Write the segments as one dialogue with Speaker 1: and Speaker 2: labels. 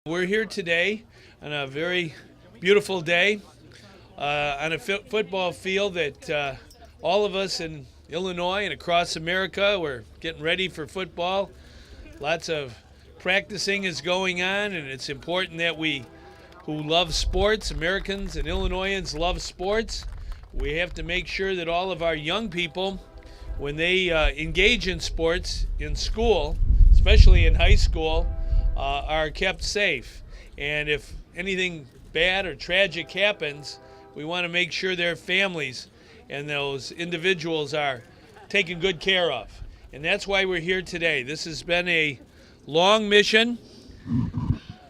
Speaker 1: We're here today on a very beautiful day on a football field that all of us in Illinois and across America, we're getting ready for football. Lots of practicing is going on, and it's important that we who love sports, Americans and Illinoisans love sports. We have to make sure that all of our young people, when they engage in sports in school, especially in high school, are kept safe. And if anything bad or tragic happens, we want to make sure their families and those individuals are taken good care of. And that's why we're here today. This has been a long mission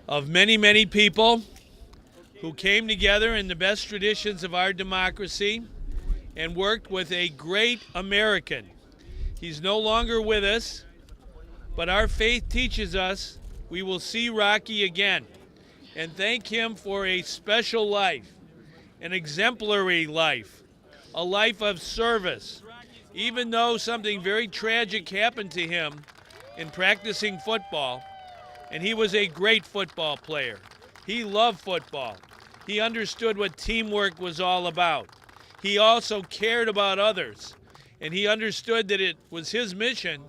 Speaker 1: of many, many people who came together in the best traditions of our democracy and worked with a great American. He's no longer with us, but our faith teaches us we will see Rocky again and thank him for a special life, an exemplary life, a life of service. Even though something very tragic happened to him in practicing football, and he was a great football player. He loved football. He understood what teamwork was all about. He also cared about others, and he understood that it was his mission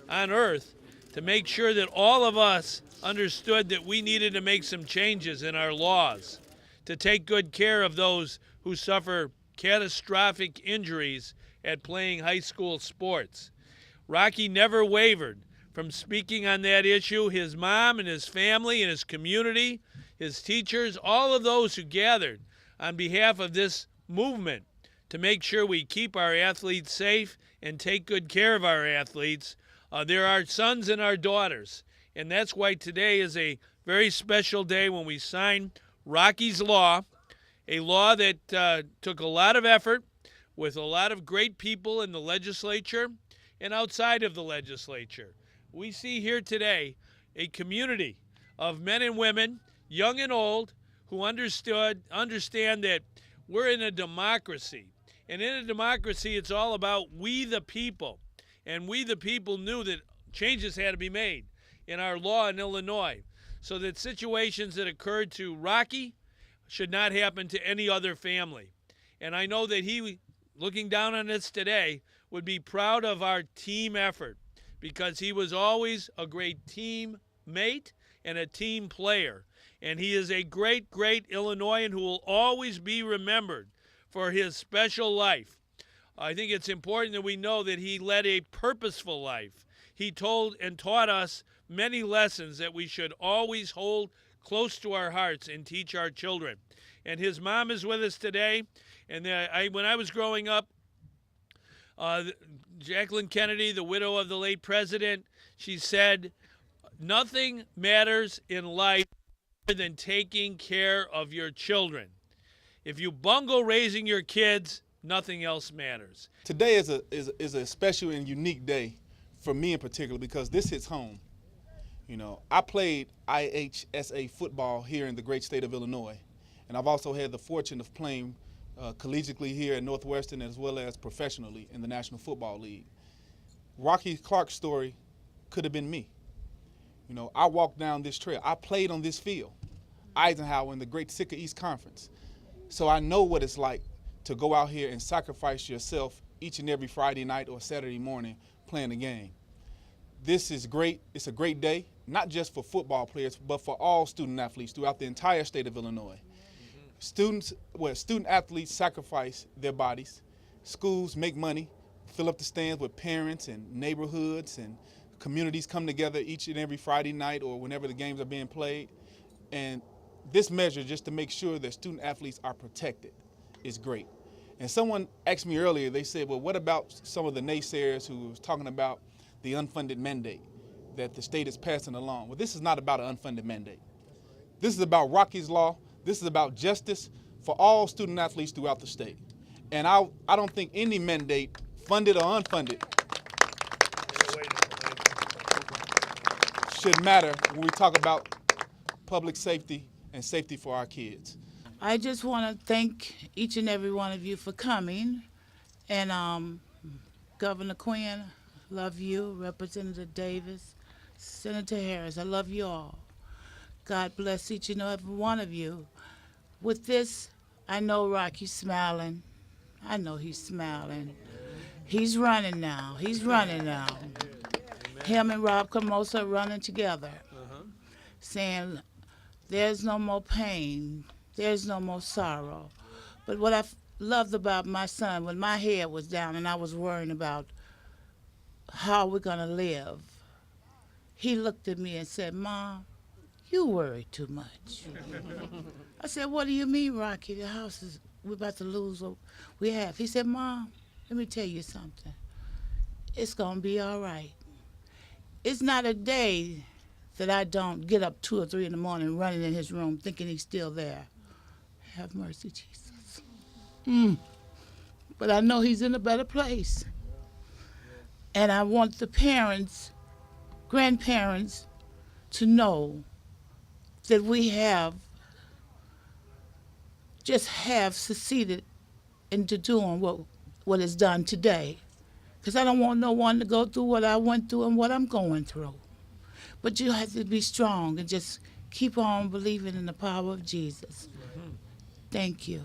Speaker 1: on earth to make sure that all of us understood that we needed to make some changes in our laws to take good care of those who suffer catastrophic injuries at playing high school sports. Rocky never wavered from speaking on that issue. His mom and his family and his community, his teachers, all of those who gathered on behalf of this movement to make sure we keep our athletes safe and take good care of our athletes. They're our sons and our daughters. And that's why today is a very special day when we sign Rocky's Law, a law that took a lot of effort with a lot of great people in the legislature and outside of the legislature. We see here today a community of men and women, young and old, who understand that we're in a democracy. And in a democracy, it's all about we the people. And we the people knew that changes had to be made in our law in Illinois so that situations that occurred to Rocky should not happen to any other family. And I know that he, looking down on this today, would be proud of our team effort because he was always a great teammate and a team player. And he is a great, great Illinoisan who will always be remembered for his special life. I think it's important that we know that he led a purposeful life. He told and taught us many lessons that we should always hold close to our hearts and teach our children. And his mom is with us today. And when I was growing up, Jacqueline Kennedy, the widow of the late president, she said, "Nothing matters in life more than taking care of your children. If you bungle raising your kids, nothing else matters."
Speaker 2: Today is a special and unique day for me in particular because this hits home. You know, I played IHSA football here in the great state of Illinois, and I've also had the fortune of playing collegiately here at Northwestern as well as professionally in the National Football League. Rocky Clark's story could have been me. You know, I walked down this trail. I played on this field, Eisenhower in the great Sitka East Conference. So I know what it's like to go out here and sacrifice yourself each and every Friday night or Saturday morning playing a game. This is great. It's a great day, not just for football players, but for all student athletes throughout the entire state of Illinois. Student athletes sacrifice their bodies. Schools make money, fill up the stands with parents and neighborhoods, and communities come together each and every Friday night or whenever the games are being played. And this measure, just to make sure that student athletes are protected, is great. And someone asked me earlier, they said, well, what about some of the naysayers who was talking about the unfunded mandate that the state is passing along? Well, this is not about an unfunded mandate. This is about Rocky's Law. This is about justice for all student athletes throughout the state. And I don't think any mandate, funded or unfunded, should matter when we talk about public safety and safety for our kids.
Speaker 3: I just want to thank each and every one of you for coming. And Governor Quinn, love you. Representative Davis, Senator Harris, I love you all. God bless each and every one of you. With this, I know Rocky's smiling. I know he's smiling. He's running now. He's running now. Him and Rob Camosa are running together, saying, there's no more pain. There's no more sorrow. But what I loved about my son, when my head was down and I was worrying about how we're going to live, he looked at me and said, Mom, you worry too much. I said, what do you mean, Rocky? The house is, we're about to lose what we have. He said, Mom, let me tell you something. It's going to be all right. It's not a day that I don't get up 2 or 3 in the morning running in his room thinking he's still there. Have mercy, Jesus. But I know he's in a better place. And I want the parents, grandparents, to know that we have succeeded into doing what is done today. Because I don't want no one to go through what I went through and what I'm going through. But you have to be strong and just keep on believing in the power of Jesus. Thank you.